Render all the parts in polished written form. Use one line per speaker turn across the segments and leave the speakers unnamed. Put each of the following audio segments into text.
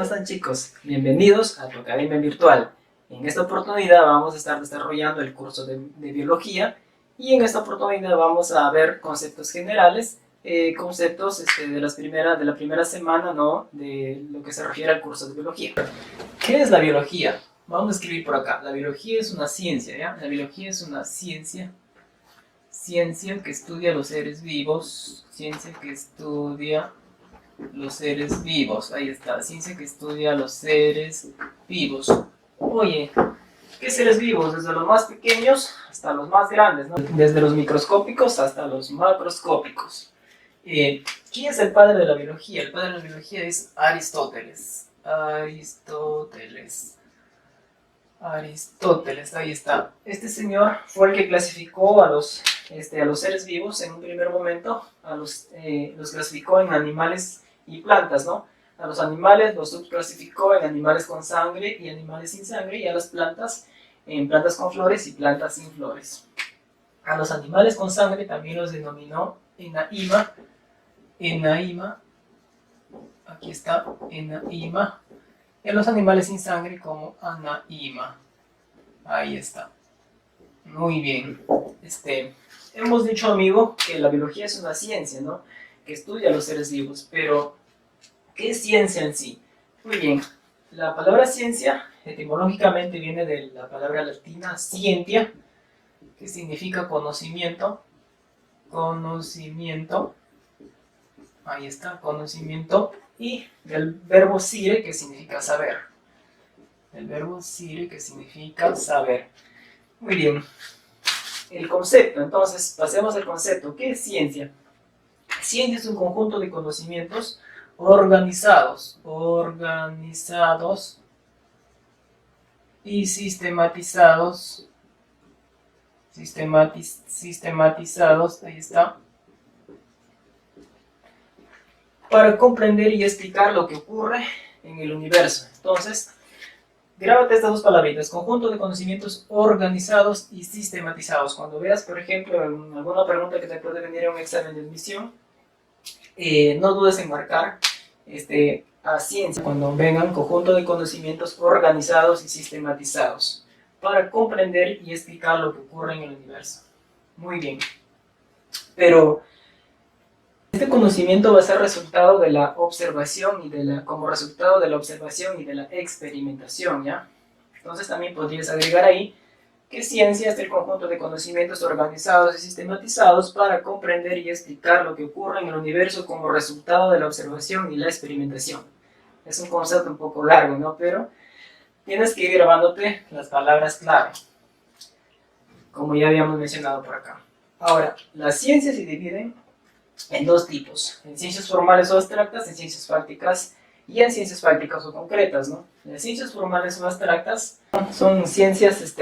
están, chicos? Bienvenidos a tu Academia Virtual. En esta oportunidad vamos a estar desarrollando el curso de Biología y en esta oportunidad vamos a ver conceptos generales, conceptos de la primera semana, ¿no? De lo que se refiere al curso de Biología. ¿Qué es la biología? Vamos a escribir por acá. La biología es una ciencia, ¿ya? La biología es una ciencia que estudia los seres vivos, ciencia que estudia los seres vivos. Ahí está, ciencia que estudia los seres vivos. Oye, ¿qué seres vivos? Desde los más pequeños hasta los más grandes, ¿no? Desde los microscópicos hasta los macroscópicos. ¿Quién es el padre de la biología? El padre de la biología es Aristóteles. Aristóteles, ahí está. Este señor fue el que clasificó a los seres vivos en un primer momento, los clasificó en animales y plantas, ¿no? A los animales los subclasificó en animales con sangre y animales sin sangre, y a las plantas en plantas con flores y plantas sin flores. A los animales con sangre también los denominó Enaima, aquí está, Enaima, y a los animales sin sangre como Anaima. Ahí está. Muy bien. Hemos dicho, amigo, que la biología es una ciencia, ¿no? Que estudia los seres vivos, pero ¿qué es ciencia en sí? Muy bien. La palabra ciencia etimológicamente viene de la palabra latina scientia, que significa conocimiento. Ahí está, conocimiento. Y del verbo sire, que significa saber. El verbo sire, que significa saber. Muy bien. El concepto, entonces, pasemos al concepto. ¿Qué es ciencia? Ciencia es un conjunto de conocimientos organizados y sistematizados, ahí está, para comprender y explicar lo que ocurre en el universo. Entonces, grábate estas dos palabritas: conjunto de conocimientos organizados y sistematizados. Cuando veas, por ejemplo, alguna pregunta que te puede venir en un examen de admisión, no dudes en marcar a ciencia cuando vengan conjunto de conocimientos organizados y sistematizados para comprender y explicar lo que ocurre en el universo. Muy bien. Pero este conocimiento va a ser resultado de la observación como resultado de la observación y de la experimentación, ¿ya? Entonces también podrías agregar ahí que ciencia es el conjunto de conocimientos organizados y sistematizados para comprender y explicar lo que ocurre en el universo como resultado de la observación y la experimentación. Es un concepto un poco largo, ¿no? Pero tienes que ir grabándote las palabras clave, como ya habíamos mencionado por acá. Ahora, las ciencias se dividen en dos tipos: en ciencias formales o abstractas, en ciencias prácticas y en ciencias prácticas o concretas, ¿no? Las ciencias formales o abstractas son ciencias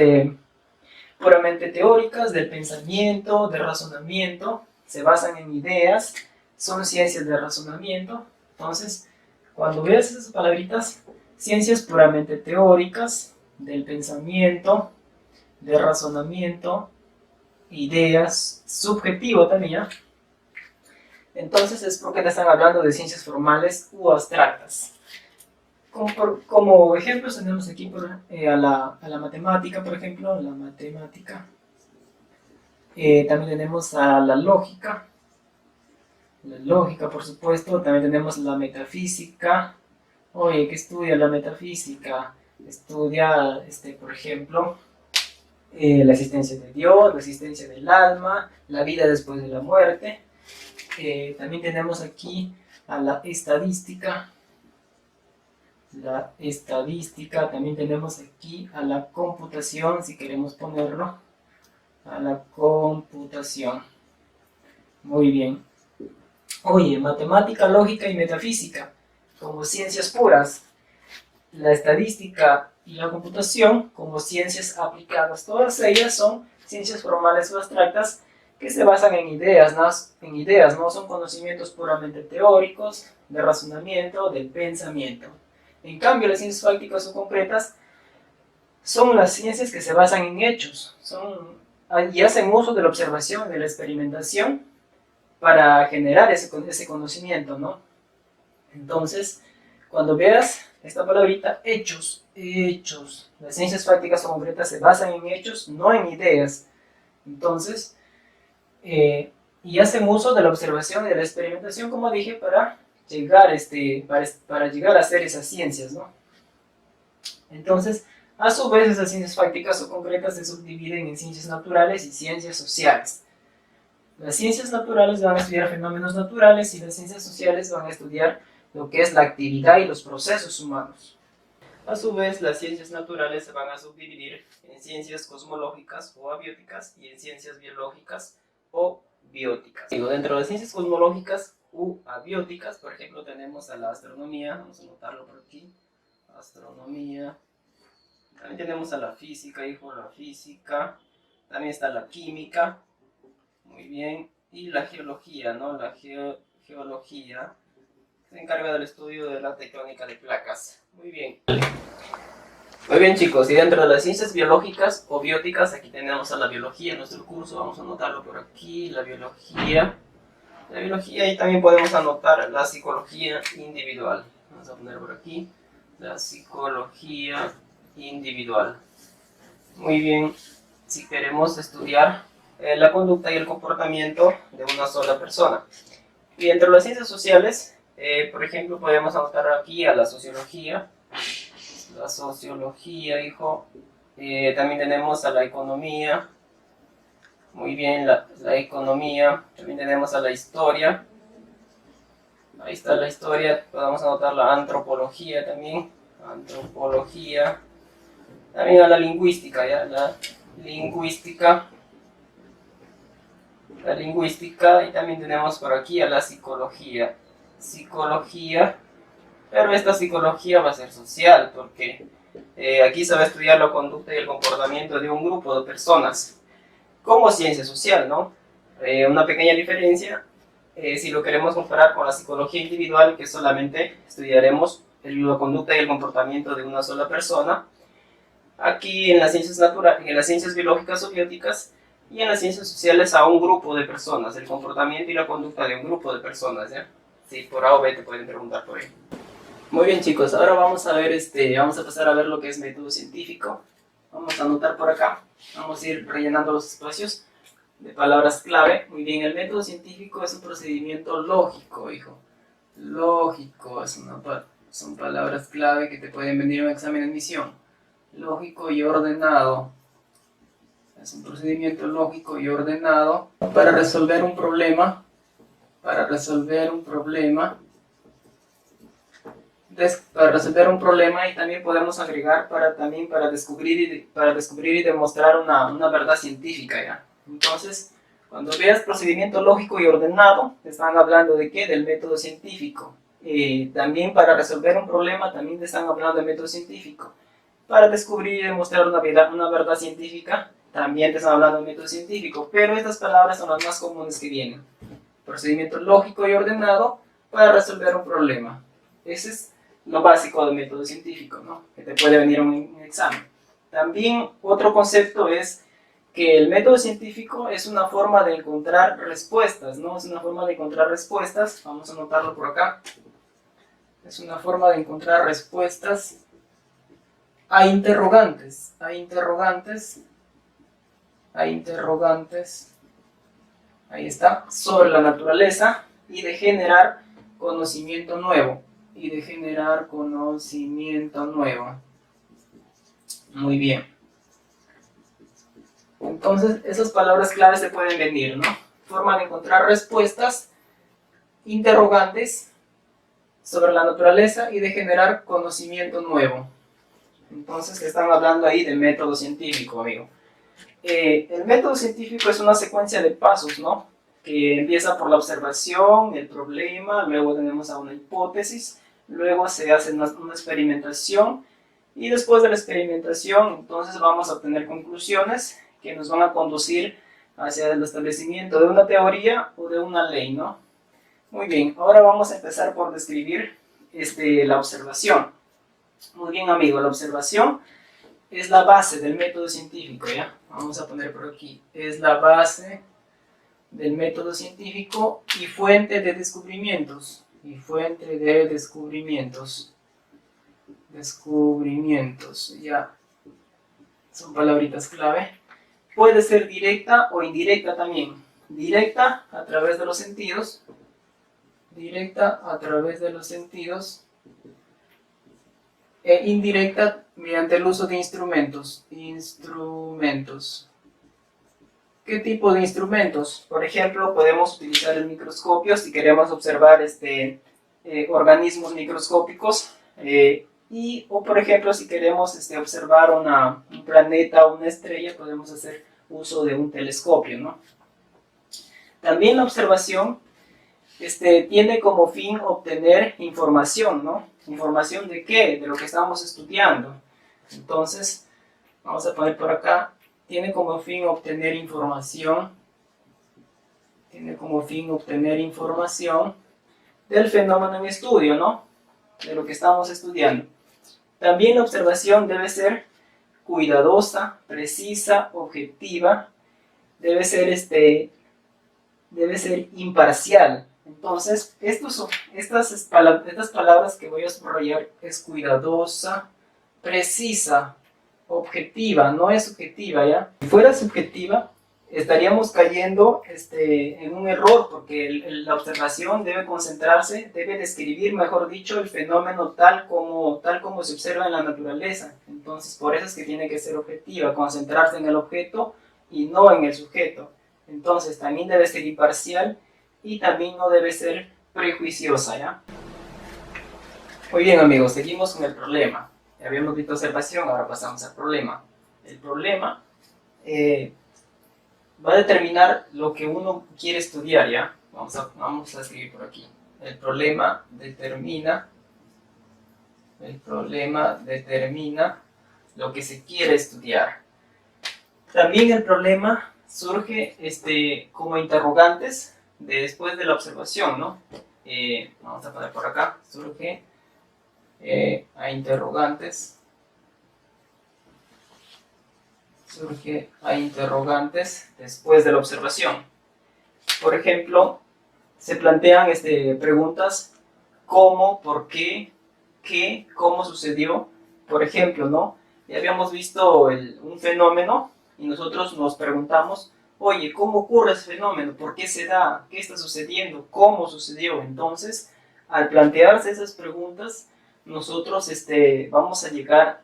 puramente teóricas, del pensamiento, del razonamiento, se basan en ideas, son ciencias de razonamiento. Entonces, cuando veas esas palabritas, ciencias puramente teóricas, del pensamiento, de razonamiento, ideas, subjetivo también, ¿ya? Entonces es porque te están hablando de ciencias formales u abstractas. Como ejemplos tenemos aquí a la matemática, por ejemplo, la matemática. También tenemos a la lógica, por supuesto. También tenemos la metafísica. Oye, ¿qué estudia la metafísica? Estudia, por ejemplo, la existencia de Dios, la existencia del alma, la vida después de la muerte. También tenemos aquí a la estadística. También tenemos aquí a la computación, si queremos ponerlo, a la computación. Muy bien. Oye, matemática, lógica y metafísica como ciencias puras, la estadística y la computación como ciencias aplicadas. Todas ellas son ciencias formales o abstractas que se basan en ideas, ¿no? Son conocimientos puramente teóricos, de razonamiento, del pensamiento. En cambio, las ciencias prácticas o concretas son las ciencias que se basan en hechos, y hacen uso de la observación y de la experimentación para generar ese conocimiento, ¿no? Entonces, cuando veas esta palabrita, hechos, hechos. Las ciencias fácticas o concretas se basan en hechos, no en ideas. Entonces, y hacen uso de la observación y de la experimentación, como dije, para llegar, para llegar a hacer esas ciencias, ¿no? Entonces, a su vez, esas ciencias fácticas o concretas se subdividen en ciencias naturales y ciencias sociales. Las ciencias naturales van a estudiar fenómenos naturales y las ciencias sociales van a estudiar lo que es la actividad y los procesos humanos. A su vez, las ciencias naturales se van a subdividir en ciencias cosmológicas o abióticas y en ciencias biológicas o bióticas. Digo, dentro de las ciencias cosmológicas u abióticas, por ejemplo, tenemos a la astronomía, vamos a anotarlo por aquí, astronomía. También tenemos a la física, hijo, la física. También está la química, muy bien, y la geología, ¿no? La geología se encarga del estudio de la tectónica de placas. Muy bien. Muy bien, chicos, y dentro de las ciencias biológicas o bióticas, aquí tenemos a la biología en nuestro curso, vamos a anotarlo por aquí, la biología. La biología, y también podemos anotar la psicología individual. Vamos a poner por aquí, la psicología individual. Muy bien, si queremos estudiar la conducta y el comportamiento de una sola persona. Y entre las ciencias sociales, por ejemplo, podemos anotar aquí a la sociología. La sociología, hijo. También tenemos a la economía. Muy bien, la economía. También tenemos a la historia. Ahí está la historia. Podemos anotar la antropología también. Antropología. También a la lingüística, ¿ya? La lingüística. La lingüística, y también tenemos por aquí a la psicología. Psicología, pero esta psicología va a ser social, porque aquí se va a estudiar la conducta y el comportamiento de un grupo de personas, como ciencia social, ¿no? Una pequeña diferencia, si lo queremos comparar con la psicología individual, que solamente estudiaremos la conducta y el comportamiento de una sola persona. Aquí en las ciencias naturales, en las ciencias biológicas o bióticas y en las ciencias sociales a un grupo de personas, el comportamiento y la conducta de un grupo de personas, ¿ya? Si por A o B te pueden preguntar por ahí. Muy bien, chicos, ahora vamos a ver, vamos a pasar a ver lo que es método científico. Vamos a anotar por acá, vamos a ir rellenando los espacios de palabras clave. Muy bien, el método científico es un procedimiento lógico, hijo. Lógico, son palabras clave que te pueden venir en un examen de admisión. Lógico y ordenado. Es un procedimiento lógico y ordenado para resolver un problema. Para resolver un problema. Para resolver un problema, y también podemos agregar para descubrir y demostrar una verdad científica, ¿ya? Entonces, cuando veas procedimiento lógico y ordenado, te están hablando de ¿qué? Del método científico. También para resolver un problema, también te están hablando del método científico. Para descubrir y demostrar una verdad científica, también te están hablando del método científico, pero estas palabras son las más comunes que vienen. Procedimiento lógico y ordenado para resolver un problema. Ese es lo básico del método científico, ¿no? Que te puede venir en un examen. También otro concepto es que el método científico es una forma de encontrar respuestas, ¿no? Es una forma de encontrar respuestas, vamos a anotarlo por acá. Es una forma de encontrar respuestas a interrogantes, ahí está, sobre la naturaleza y de generar conocimiento nuevo. Muy bien. Entonces, esas palabras claves se pueden venir, ¿no? Forma de encontrar respuestas, interrogantes sobre la naturaleza y de generar conocimiento nuevo. Entonces, te están hablando ahí de método científico, amigo. El método científico es una secuencia de pasos, ¿no? Que empieza por la observación, el problema, luego tenemos a una hipótesis, luego se hace una experimentación, y después de la experimentación, entonces vamos a obtener conclusiones que nos van a conducir hacia el establecimiento de una teoría o de una ley, ¿no? Muy bien, ahora vamos a empezar por describir la observación. Muy bien, amigo, la observación es la base del método científico, ¿ya? Vamos a poner por aquí, es la base del método científico y fuente de descubrimientos. Descubrimientos, ya son palabritas clave. Puede ser directa o indirecta también. Directa a través de los sentidos. Directa a través de los sentidos. E indirecta mediante el uso de instrumentos. Instrumentos. ¿Qué tipo de instrumentos? Por ejemplo, podemos utilizar el microscopio si queremos observar organismos microscópicos. O por ejemplo, si queremos observar un planeta o una estrella, podemos hacer uso de un telescopio, ¿no? También la observación tiene como fin obtener información, ¿no? ¿Información de qué? De lo que estamos estudiando. Entonces, vamos a poner por acá, tiene como fin obtener información. Tiene como fin obtener información del fenómeno en estudio, ¿no? De lo que estamos estudiando. También la observación debe ser cuidadosa, precisa, objetiva, debe ser imparcial. Entonces, estas palabras que voy a subrayar es cuidadosa, precisa, objetiva, no es subjetiva, ¿ya? Si fuera subjetiva, estaríamos cayendo en un error, porque la observación debe concentrarse, debe describir, mejor dicho, el fenómeno tal como se observa en la naturaleza. Entonces, por eso es que tiene que ser objetiva, concentrarse en el objeto y no en el sujeto. Entonces, también debe ser imparcial y también no debe ser prejuiciosa, ¿ya? Muy bien, amigos, seguimos con el problema. Ya habíamos visto observación, ahora pasamos al problema. El problema va a determinar lo que uno quiere estudiar, ¿ya? Vamos a escribir por aquí. El problema determina lo que se quiere estudiar. También el problema surge como interrogantes después de la observación, ¿no? Vamos a poner por acá, surge a interrogantes. Surge a interrogantes después de la observación. Por ejemplo, se plantean preguntas cómo, por qué, cómo sucedió. Por ejemplo, ¿no? Ya habíamos visto un fenómeno y nosotros nos preguntamos, oye, ¿cómo ocurre ese fenómeno? ¿Por qué se da? ¿Qué está sucediendo? ¿Cómo sucedió? Entonces, al plantearse esas preguntas, nosotros vamos a llegar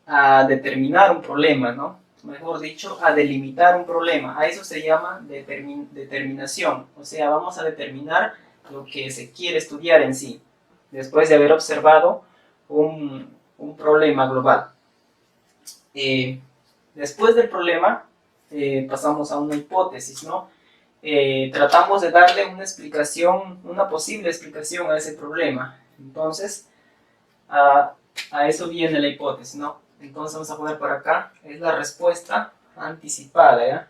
a determinar un problema, ¿no? Mejor dicho, a delimitar un problema. A eso se llama determinación. O sea, vamos a determinar lo que se quiere estudiar en sí, después de haber observado un problema global. Después del problema, pasamos a una hipótesis, ¿no? Tratamos de darle una posible explicación a ese problema. Entonces, a eso viene la hipótesis, ¿no? Entonces vamos a poner por acá, es la respuesta anticipada, ¿ya?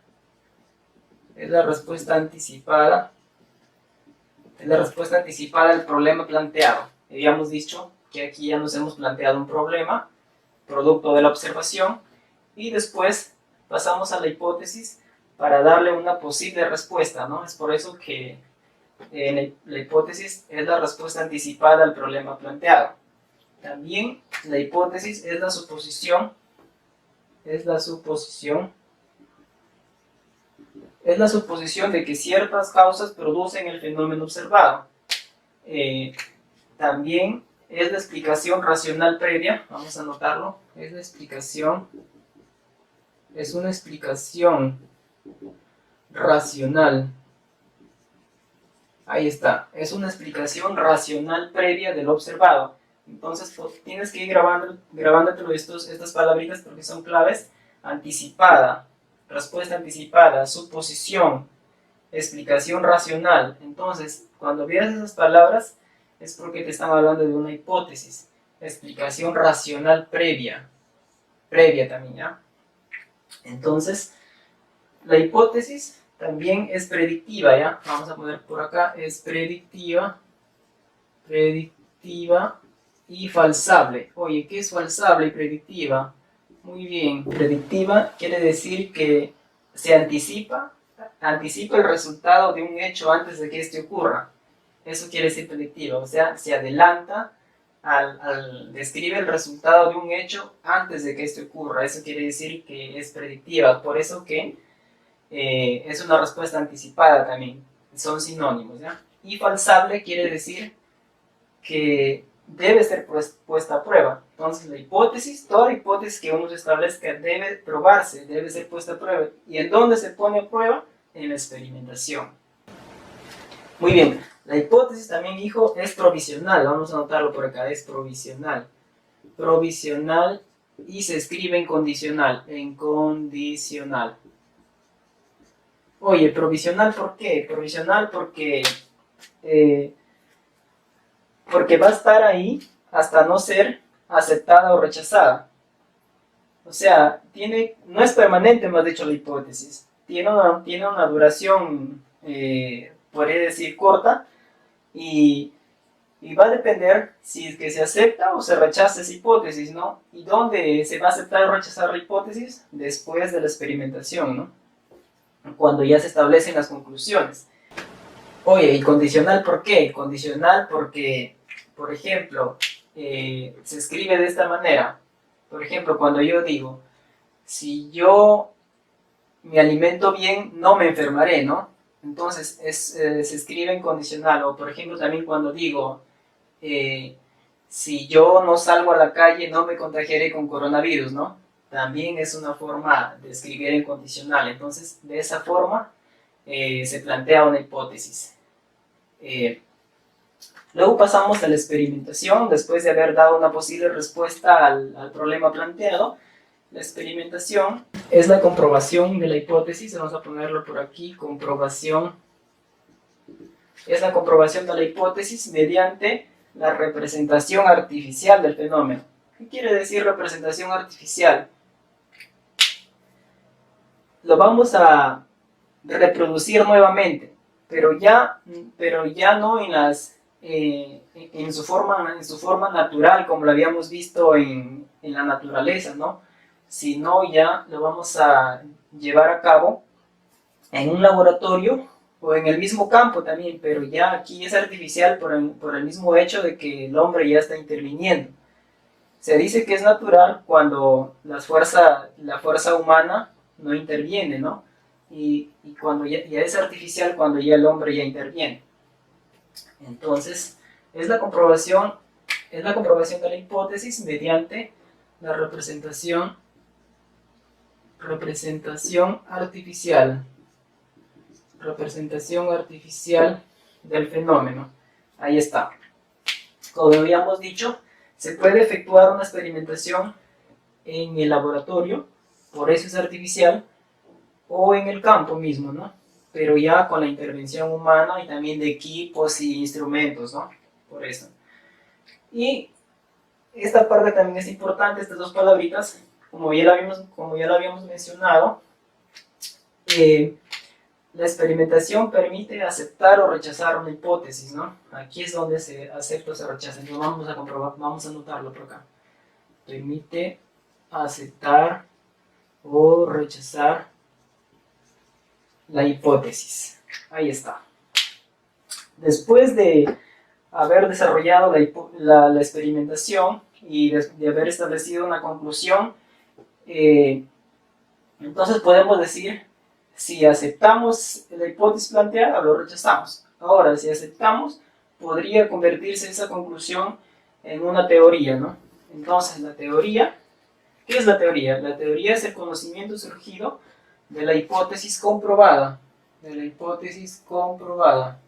Es la respuesta anticipada al problema planteado. Habíamos dicho que aquí ya nos hemos planteado un problema, producto de la observación, y después pasamos a la hipótesis para darle una posible respuesta, ¿no? Es por eso que la hipótesis es la respuesta anticipada al problema planteado. También la hipótesis es la suposición de que ciertas causas producen el fenómeno observado. También es la explicación racional previa, vamos a anotarlo, es una explicación racional. Ahí está, es una explicación racional previa del observado. Entonces tienes que ir grabándote estas palabritas porque son claves. Anticipada, respuesta anticipada, suposición, explicación racional. Entonces, cuando veas esas palabras es porque te están hablando de una hipótesis. Explicación racional previa también, ¿ya? Entonces, la hipótesis también es predictiva, ¿ya? Vamos a poner por acá, es predictiva y falsable. Oye, ¿qué es falsable y predictiva? Muy bien, predictiva quiere decir que se anticipa el resultado de un hecho antes de que este ocurra. Eso quiere decir predictiva, o sea, se adelanta describe el resultado de un hecho antes de que esto ocurra. Eso quiere decir que es predictiva, por eso que es una respuesta anticipada también, son sinónimos, ¿ya? Y falsable quiere decir que debe ser puesta a prueba. Entonces la hipótesis, toda hipótesis que uno establezca debe probarse, debe ser puesta a prueba. ¿Y en dónde se pone a prueba? En la experimentación. Muy bien, la hipótesis también, hijo, es provisional. Vamos a anotarlo por acá, es provisional. Provisional y se escribe en condicional. En condicional. Oye, provisional, ¿por qué? Provisional porque va a estar ahí hasta no ser aceptada o rechazada. O sea, no es permanente, más dicho, la hipótesis. Tiene una duración, podría decir, corta, y va a depender si es que se acepta o se rechaza esa hipótesis, ¿no? ¿Y dónde se va a aceptar o rechazar la hipótesis? Después de la experimentación, ¿no? Cuando ya se establecen las conclusiones. Oye, ¿y condicional por qué? Condicional porque, por ejemplo, se escribe de esta manera. Por ejemplo, cuando yo digo, si yo me alimento bien, no me enfermaré, ¿no? Entonces, se escribe en condicional. O, por ejemplo, también cuando digo, si yo no salgo a la calle, no me contagiaré con coronavirus, ¿no? También es una forma de escribir en condicional. Entonces, de esa forma se plantea una hipótesis. Luego pasamos a la experimentación. Después de haber dado una posible respuesta al problema planteado, la experimentación es la comprobación de la hipótesis. Vamos a ponerlo por aquí, comprobación. Es la comprobación de la hipótesis mediante la representación artificial del fenómeno. ¿Qué quiere decir representación artificial? Lo vamos a reproducir nuevamente, pero ya no en su forma natural, como lo habíamos visto en la naturaleza, ¿no? Sino ya lo vamos a llevar a cabo en un laboratorio o en el mismo campo también, pero ya aquí es artificial por el mismo hecho de que el hombre ya está interviniendo. Se dice que es natural cuando la fuerza humana no interviene, ¿no? Y cuando ya es artificial cuando ya el hombre ya interviene. Entonces, es la comprobación de la hipótesis mediante la representación artificial. Representación artificial del fenómeno. Ahí está. Como habíamos dicho, se puede efectuar una experimentación en el laboratorio, por eso es artificial, o en el campo mismo, ¿no? Pero ya con la intervención humana y también de equipos y instrumentos, ¿no? Por eso. Y esta parte también es importante, estas dos palabritas, como ya lo habíamos mencionado, la experimentación permite aceptar o rechazar una hipótesis, ¿no? Aquí es donde se acepta o se rechaza. Entonces vamos a comprobar, vamos a anotarlo por acá. Permite aceptar o rechazar la hipótesis. Ahí está. Después de haber desarrollado la experimentación y de haber establecido una conclusión, entonces podemos decir si aceptamos la hipótesis planteada o lo rechazamos. Ahora, si aceptamos, podría convertirse esa conclusión en una teoría, ¿no? Entonces, la teoría, ¿qué es la teoría? La teoría es el conocimiento surgido de la hipótesis comprobada. De la hipótesis comprobada.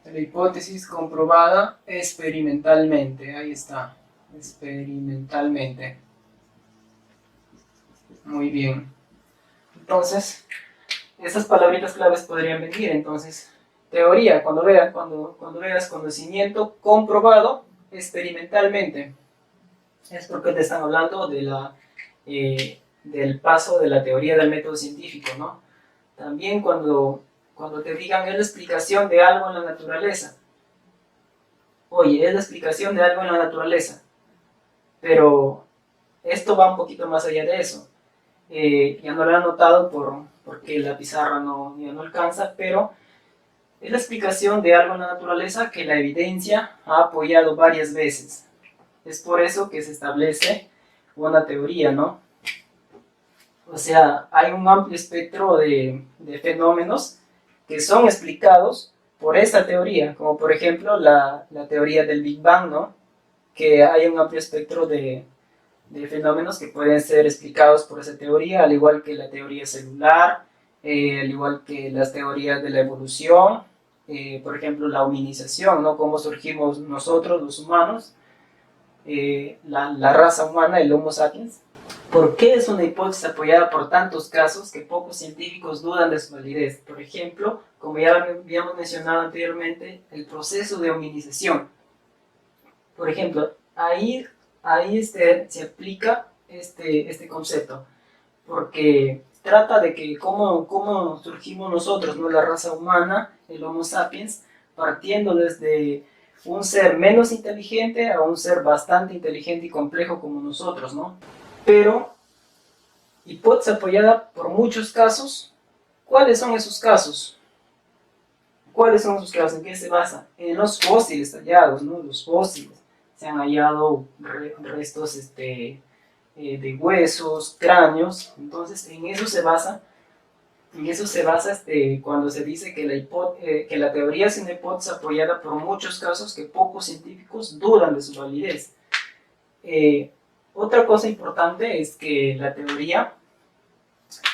De la hipótesis comprobada experimentalmente. Ahí está. Experimentalmente. Muy bien. Entonces, esas palabritas claves podrían venir. Entonces, teoría, cuando veas conocimiento comprobado experimentalmente, es porque te están hablando del paso de la teoría del método científico, ¿no? También cuando te digan es la explicación de algo en la naturaleza. Oye, es la explicación de algo en la naturaleza. Pero esto va un poquito más allá de eso. Ya no lo he anotado porque la pizarra ya no alcanza, pero Es la explicación de algo en la naturaleza que la evidencia ha apoyado varias veces. Es por eso que se establece una teoría, ¿no? O sea, hay un amplio espectro de fenómenos que son explicados por esta teoría, como por ejemplo la teoría del Big Bang, ¿no? Que hay un amplio espectro de fenómenos que pueden ser explicados por esa teoría, al igual que la teoría celular, al igual que las teorías de la evolución, por ejemplo, la hominización, ¿no? Cómo surgimos nosotros, los humanos, la raza humana, el Homo sapiens. ¿Por qué es una hipótesis apoyada por tantos casos que pocos científicos dudan de su validez? Por ejemplo, como ya habíamos mencionado anteriormente, el proceso de hominización. Por ejemplo, ahí se aplica este concepto, porque trata de que cómo surgimos nosotros, ¿no? La raza humana, el Homo sapiens, partiendo desde un ser menos inteligente a un ser bastante inteligente y complejo como nosotros, ¿no? Pero, hipótesis apoyada por muchos casos. ¿Cuáles son esos casos? ¿Cuáles son esos casos? ¿En qué se basa? En los fósiles hallados, ¿no? Los fósiles. Se han hallado restos de huesos, cráneos. Entonces, en eso se basa cuando se dice que la teoría es una hipótesis apoyada por muchos casos que pocos científicos dudan de su validez. Otra cosa importante es que la teoría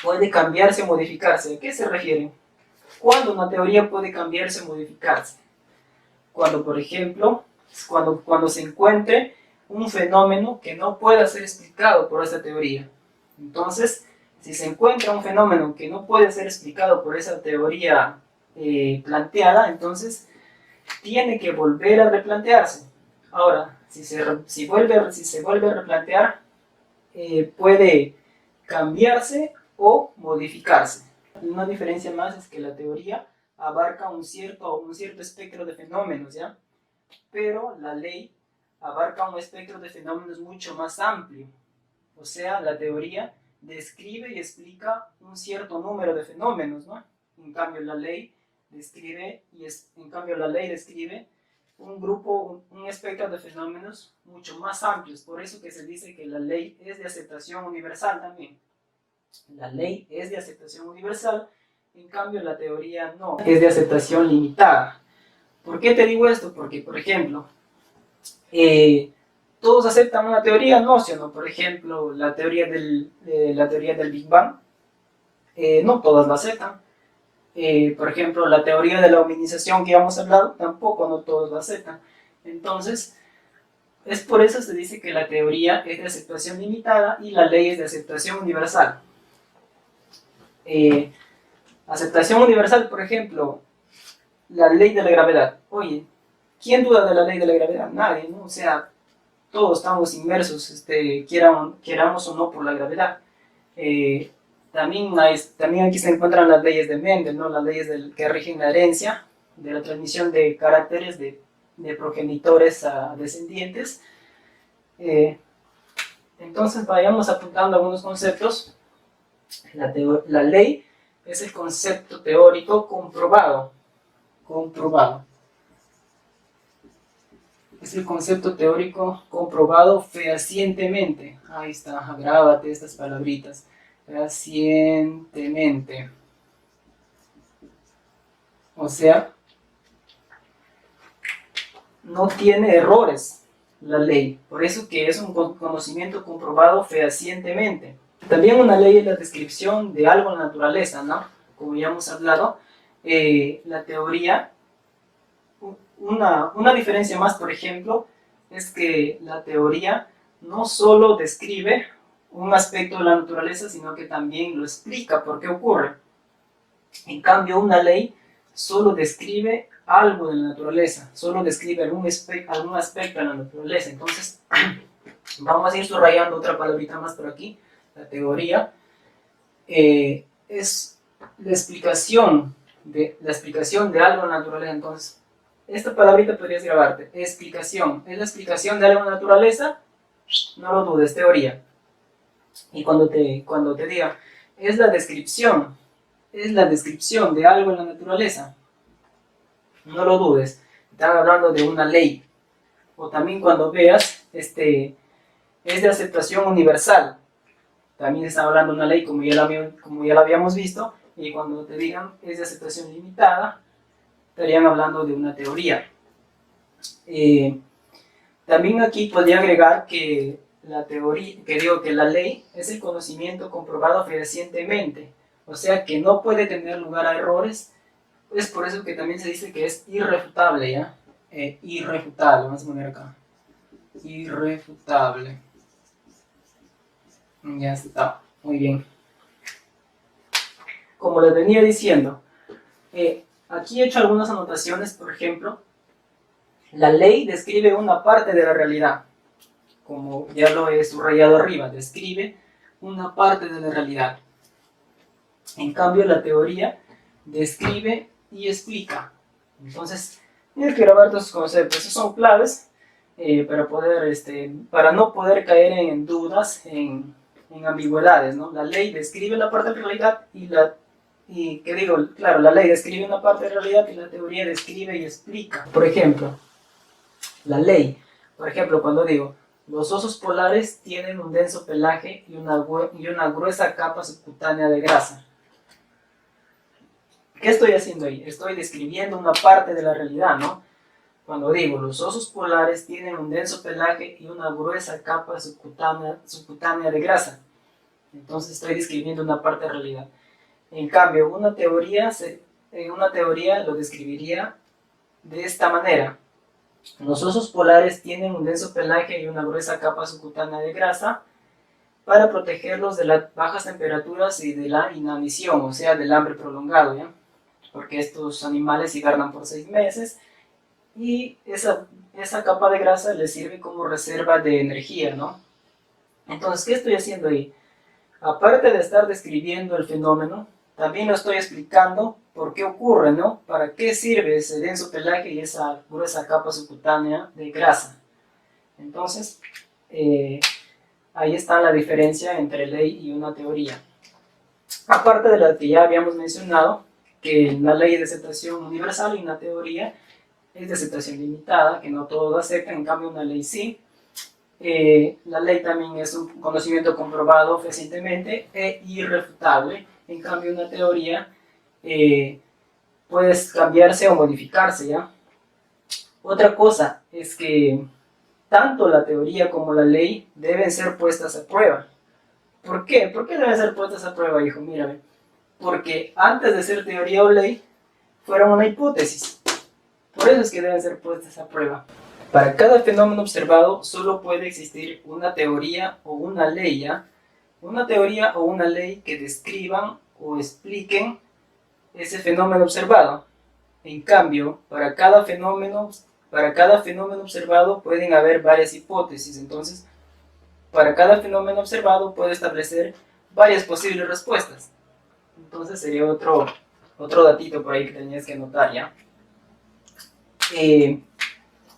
puede cambiarse o modificarse. ¿A qué se refiere? ¿Cuándo una teoría puede cambiarse o modificarse? Cuando, por ejemplo, cuando se encuentre un fenómeno que no pueda ser explicado por esa teoría. Entonces, si se encuentra un fenómeno que no puede ser explicado por esa teoría planteada, entonces tiene que volver a replantearse. Ahora, si se vuelve a replantear, puede cambiarse o modificarse. Una diferencia más es que la teoría abarca un cierto espectro de fenómenos, ¿ya? Pero la ley abarca un espectro de fenómenos mucho más amplio. O sea, la teoría describe y explica un cierto número de fenómenos, ¿no? En cambio, la ley describe un espectro de fenómenos mucho más amplios. Por eso que se dice que la ley es de aceptación universal también. La ley es de aceptación universal, en cambio la teoría no, es de aceptación limitada. ¿Por qué te digo esto? Porque, por ejemplo, ¿todos aceptan una teoría? No, sino, por ejemplo, la teoría del Big Bang, no todas la aceptan. Por ejemplo, la teoría de la hominización que ya hemos hablado, tampoco no todos la aceptan. Entonces, es por eso se dice que la teoría es de aceptación limitada y la ley es de aceptación universal. Aceptación universal, por ejemplo, la ley de la gravedad. Oye, ¿quién duda de la ley de la gravedad? Nadie, ¿no? O sea, todos estamos inmersos, queramos o no, por la gravedad. También aquí se encuentran las leyes de Mendel, ¿no? Las leyes que rigen la herencia, de la transmisión de caracteres de progenitores a descendientes. Entonces vayamos apuntando algunos conceptos. La ley es el concepto teórico comprobado. Es el concepto teórico comprobado fehacientemente. Ahí está, grábate estas palabritas. Fehacientemente. O sea, no tiene errores la ley. Por eso que es un conocimiento comprobado fehacientemente. También una ley es la descripción de algo en la naturaleza, ¿no? Como ya hemos hablado, la teoría, una diferencia más, por ejemplo, es que la teoría no solo describe un aspecto de la naturaleza, sino que también lo explica por qué ocurre. En cambio, una ley solo describe algo de la naturaleza, solo describe algún aspecto de la naturaleza. Entonces, vamos a ir subrayando otra palabrita más por aquí. La teoría es la explicación de algo en la naturaleza. Entonces, esta palabrita podrías grabarte. Explicación. ¿Es la explicación de algo en la naturaleza? No lo dudes, teoría. Y cuando te diga, es la descripción de algo en la naturaleza. no lo dudes, están hablando de una ley. O también cuando veas, es de aceptación universal, también están hablando de una ley como ya la habíamos visto, y cuando te digan es de aceptación limitada, estarían hablando de una teoría. También aquí podría agregar que la teoría, que digo que la ley es el conocimiento comprobado fehacientemente, o sea que no puede tener lugar a errores. Es por eso que también se dice que es irrefutable, ¿ya? Irrefutable, vamos a poner acá. Irrefutable. Ya está, muy bien. Como les venía diciendo, aquí he hecho algunas anotaciones. Por ejemplo, la ley describe una parte de la realidad, como ya lo he subrayado arriba, describe una parte de la realidad. En cambio, la teoría describe y explica. Entonces, tienes que grabar todos esos conceptos. Esos son claves para no poder caer en dudas, en ambigüedades, ¿no? La ley describe la parte de la realidad la ley describe una parte de la realidad y la teoría describe y explica. Por ejemplo, la ley, cuando digo, los osos polares tienen un denso pelaje y una gruesa capa subcutánea de grasa. ¿Qué estoy haciendo ahí? Estoy describiendo una parte de la realidad, ¿no? Cuando digo, los osos polares tienen un denso pelaje y una gruesa capa subcutánea de grasa. Entonces estoy describiendo una parte de la realidad. En cambio, una teoría lo describiría de esta manera. Los osos polares tienen un denso pelaje y una gruesa capa subcutánea de grasa para protegerlos de las bajas temperaturas y de la inanición, o sea, del hambre prolongado, ¿ya? Porque estos animales hibernan por 6 meses y esa capa de grasa les sirve como reserva de energía, ¿no? Entonces, ¿qué estoy haciendo ahí? Aparte de estar describiendo el fenómeno, también lo estoy explicando por qué ocurre, ¿no? ¿Para qué sirve ese denso pelaje y esa gruesa capa subcutánea de grasa? Entonces, ahí está la diferencia entre ley y una teoría. Aparte de la que ya habíamos mencionado, que la ley es de aceptación universal y una teoría es de aceptación limitada, que no todos lo aceptan, en cambio una ley sí. La ley también es un conocimiento comprobado fehacientemente e irrefutable, en cambio una teoría puede cambiarse o modificarse, ¿ya? Otra cosa es que tanto la teoría como la ley deben ser puestas a prueba. ¿Por qué? ¿Por qué deben ser puestas a prueba, hijo? Mírame. Porque antes de ser teoría o ley, fueron una hipótesis. Por eso es que deben ser puestas a prueba. Para cada fenómeno observado solo puede existir una teoría o una ley, ¿ya? Una teoría o una ley que describan o expliquen ese fenómeno observado. En cambio, para cada fenómeno observado pueden haber varias hipótesis. Entonces, para cada fenómeno observado puede establecer varias posibles respuestas. Entonces sería otro datito por ahí que tenías que anotar, ¿ya?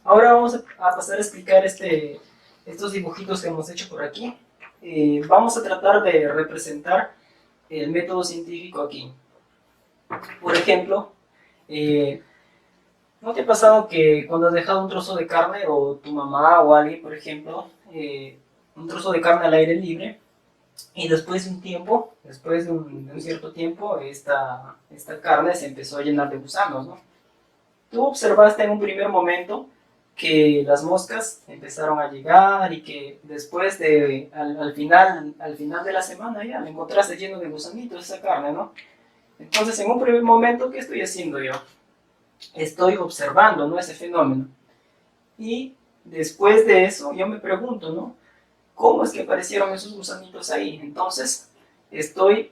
Ahora vamos a pasar a explicar estos dibujitos que hemos hecho por aquí. Vamos a tratar de representar el método científico aquí. Por ejemplo, ¿no te ha pasado que cuando has dejado un trozo de carne, o tu mamá o alguien, por ejemplo, un trozo de carne al aire libre, y después de un tiempo, después de un cierto tiempo, esta carne se empezó a llenar de gusanos, ¿no? Tú observaste en un primer momento que las moscas empezaron a llegar y que después al final de la semana ya la encontraste lleno de gusanitos esa carne, ¿no? Entonces, en un primer momento, ¿qué estoy haciendo yo? Estoy observando, ¿no?, ese fenómeno. Y después de eso, yo me pregunto, ¿no?, ¿cómo es que aparecieron esos gusanitos ahí? Entonces, estoy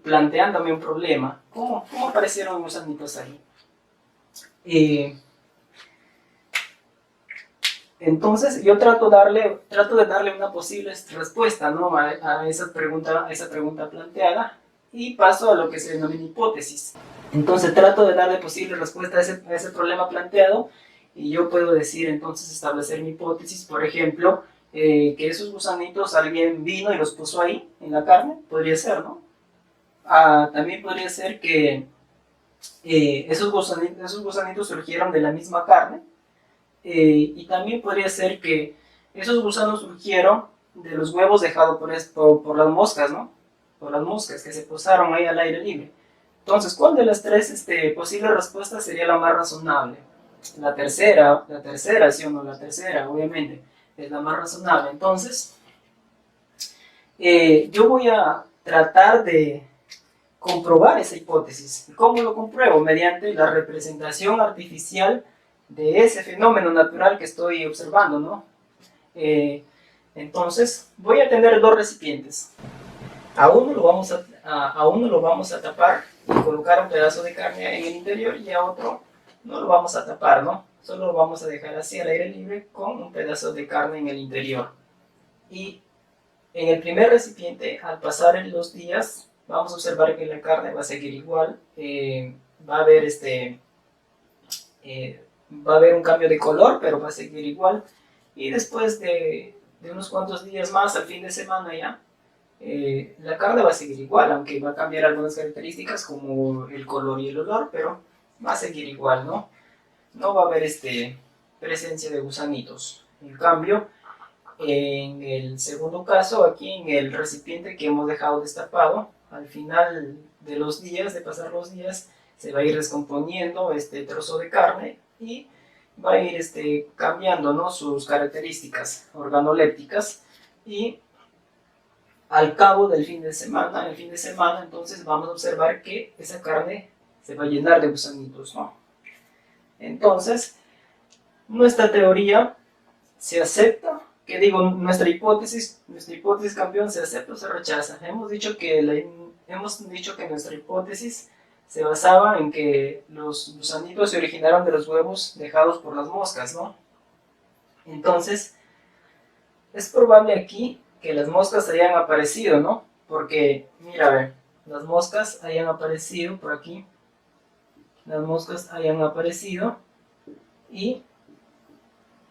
planteándome un problema. ¿Cómo aparecieron gusanitos ahí? Entonces, yo trato de darle una posible respuesta, ¿no?, a esa pregunta planteada, y paso a lo que se denomina hipótesis. Entonces trato de darle posible respuesta a ese problema planteado, y yo puedo decir, entonces, establecer mi hipótesis. Por ejemplo, que esos gusanitos alguien vino y los puso ahí en la carne, podría ser, ¿no? También podría ser que esos gusanitos surgieron de la misma carne, y también podría ser que esos gusanos surgieron de los huevos dejados por las moscas, ¿no? Por las moscas que se posaron ahí al aire libre. Entonces, ¿cuál de las tres posibles respuestas sería la más razonable? La tercera, sí o no, la tercera, obviamente, es la más razonable. Entonces, yo voy a tratar de comprobar esa hipótesis. ¿Cómo lo compruebo? Mediante la representación artificial de ese fenómeno natural que estoy observando, ¿no? Entonces, voy a tener dos recipientes. A uno lo vamos a tapar y colocar un pedazo de carne en el interior, y a otro no lo vamos a tapar, ¿no? Solo lo vamos a dejar así al aire libre con un pedazo de carne en el interior. Y en el primer recipiente, al pasar los días, vamos a observar que la carne va a seguir igual, va a haber va a haber un cambio de color, pero va a seguir igual. Y después de unos cuantos días más, al fin de semana ya, la carne va a seguir igual, aunque va a cambiar algunas características como el color y el olor, pero va a seguir igual, ¿no? No va a haber presencia de gusanitos. En cambio, en el segundo caso, aquí en el recipiente que hemos dejado destapado, al final de los días, de pasar los días, se va a ir descomponiendo este trozo de carne y va a ir cambiando, ¿no?, sus características organolépticas, y al cabo del fin de semana, entonces vamos a observar que esa carne se va a llenar de gusanitos, ¿no? Entonces, nuestra teoría se acepta, que digo, nuestra hipótesis campeón, ¿se acepta o se rechaza? Hemos dicho que nuestra hipótesis se basaba en que los gusanitos se originaron de los huevos dejados por las moscas, ¿no? Entonces, es probable aquí que las moscas hayan aparecido, ¿no? Porque, mira, a ver, las moscas hayan aparecido por aquí, las moscas hayan aparecido, y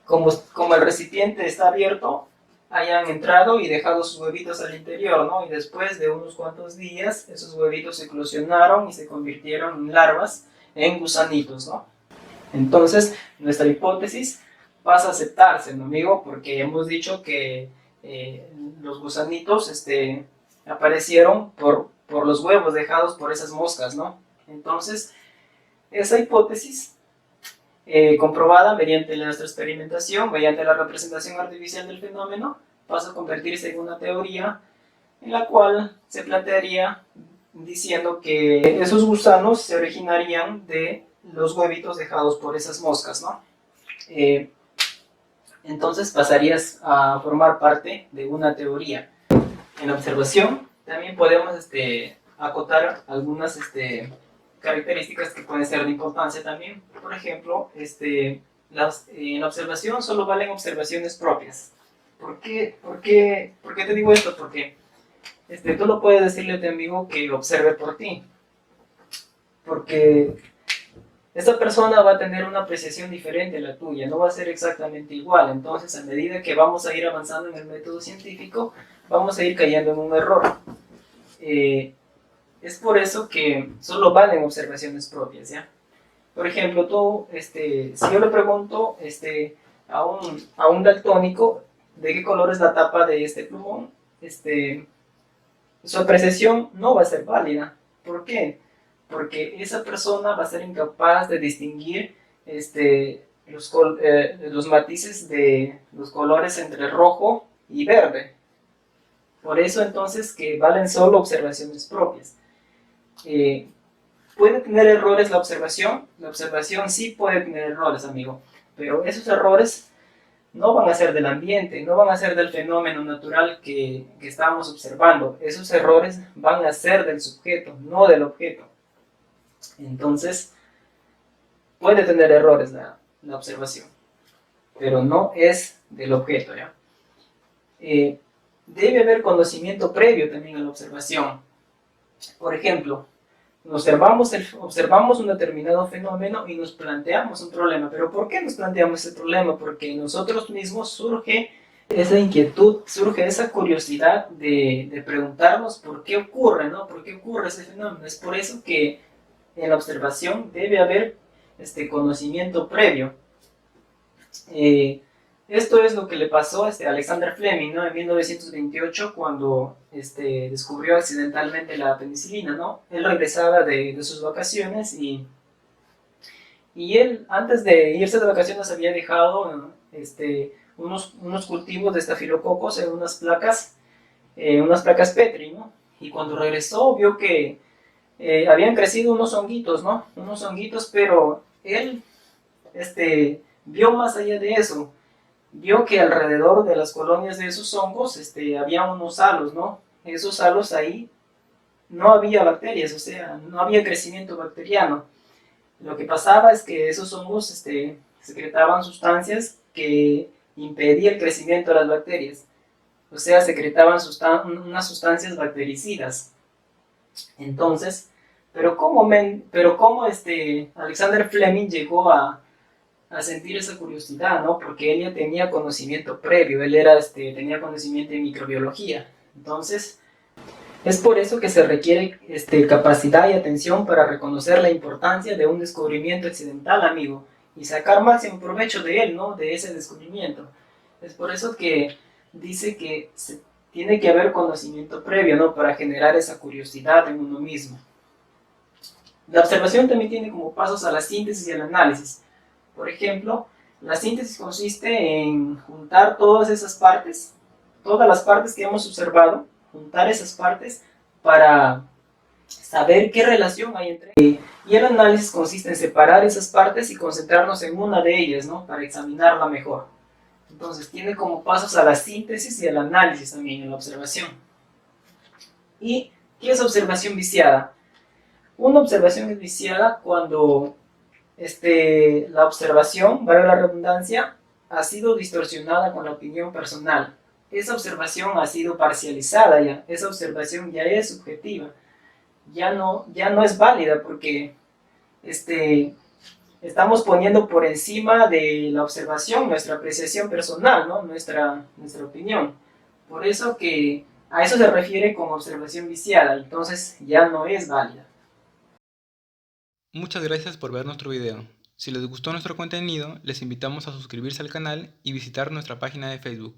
como el recipiente está abierto, hayan entrado y dejado sus huevitos al interior, ¿no? Y después de unos cuantos días, esos huevitos eclosionaron y se convirtieron en larvas, en gusanitos, ¿no? Entonces, nuestra hipótesis pasa a aceptarse, ¿no, amigo? Porque hemos dicho que los gusanitos aparecieron por los huevos dejados por esas moscas, ¿no? Entonces, esa hipótesis, comprobada mediante nuestra experimentación, mediante la representación artificial del fenómeno, pasa a convertirse en una teoría en la cual se plantearía diciendo que esos gusanos se originarían de los huevitos dejados por esas moscas, ¿no? Entonces pasarías a formar parte de una teoría. En la observación también podemos acotar algunas características que pueden ser de importancia también. Por ejemplo, en la observación solo valen observaciones propias. ¿Por qué te digo esto? Porque tú no puedes decirle a tu amigo que observe por ti, porque esta persona va a tener una apreciación diferente a la tuya, no va a ser exactamente igual. Entonces, a medida que vamos a ir avanzando en el método científico, vamos a ir cayendo en un error. Es por eso que solo valen observaciones propias, ¿ya? Por ejemplo, tú, si yo le pregunto a un daltónico de qué color es la tapa de este plumón, su apreciación no va a ser válida. ¿Por qué? Porque esa persona va a ser incapaz de distinguir los matices de los colores entre rojo y verde. Por eso entonces que valen solo observaciones propias. ¿Puede tener errores la observación? La observación sí puede tener errores, amigo, pero esos errores no van a ser del ambiente, no van a ser del fenómeno natural que estamos observando. Esos errores van a ser del sujeto, no del objeto. Entonces, puede tener errores la observación, pero no es del objeto, ¿ya? Debe haber conocimiento previo también a la observación. Por ejemplo, observamos un determinado fenómeno y nos planteamos un problema. ¿Pero por qué nos planteamos ese problema? Porque en nosotros mismos surge esa inquietud, surge esa curiosidad de preguntarnos por qué ocurre, ¿no? ¿Por qué ocurre ese fenómeno? Es por eso que en la observación debe haber conocimiento previo. Esto es lo que le pasó a Alexander Fleming, ¿no? En 1928, cuando descubrió accidentalmente la penicilina, ¿no? Él regresaba de sus vacaciones y él, antes de irse de vacaciones, había dejado unos cultivos de estafilococos en unas placas Petri, ¿no? Y cuando regresó vio que habían crecido unos honguitos, ¿no? Unos honguitos, pero él vio más allá de eso. Vio que alrededor de las colonias de esos hongos había unos halos, ¿no? Esos halos ahí no había bacterias, o sea, no había crecimiento bacteriano. Lo que pasaba es que esos hongos secretaban sustancias que impedían el crecimiento de las bacterias. O sea, secretaban unas sustancias bactericidas. Entonces, pero cómo Alexander Fleming llegó a sentir esa curiosidad, ¿no? Porque él ya tenía conocimiento previo, él tenía conocimiento de microbiología. Entonces, es por eso que se requiere capacidad y atención para reconocer la importancia de un descubrimiento accidental, amigo, y sacar máximo provecho de él, ¿no? De ese descubrimiento. Es por eso que dice que tiene que haber conocimiento previo, ¿no? Para generar esa curiosidad en uno mismo. La observación también tiene como pasos a la síntesis y al análisis. Por ejemplo, la síntesis consiste en juntar todas esas partes, todas las partes que hemos observado, juntar esas partes para saber qué relación hay entre ellas. Y el análisis consiste en separar esas partes y concentrarnos en una de ellas, ¿no? Para examinarla mejor. Entonces tiene como pasos a la síntesis y al análisis también en la observación. ¿Y qué es observación viciada? Una observación es viciada cuando la observación, valga la redundancia, ha sido distorsionada con la opinión personal. Esa observación ha sido parcializada ya, esa observación ya es subjetiva, ya no es válida porque estamos poniendo por encima de la observación nuestra apreciación personal, ¿no? nuestra opinión. Por eso que a eso se refiere como observación viciada, entonces ya no es válida.
Muchas gracias por ver nuestro video. Si les gustó nuestro contenido, les invitamos a suscribirse al canal y visitar nuestra página de Facebook.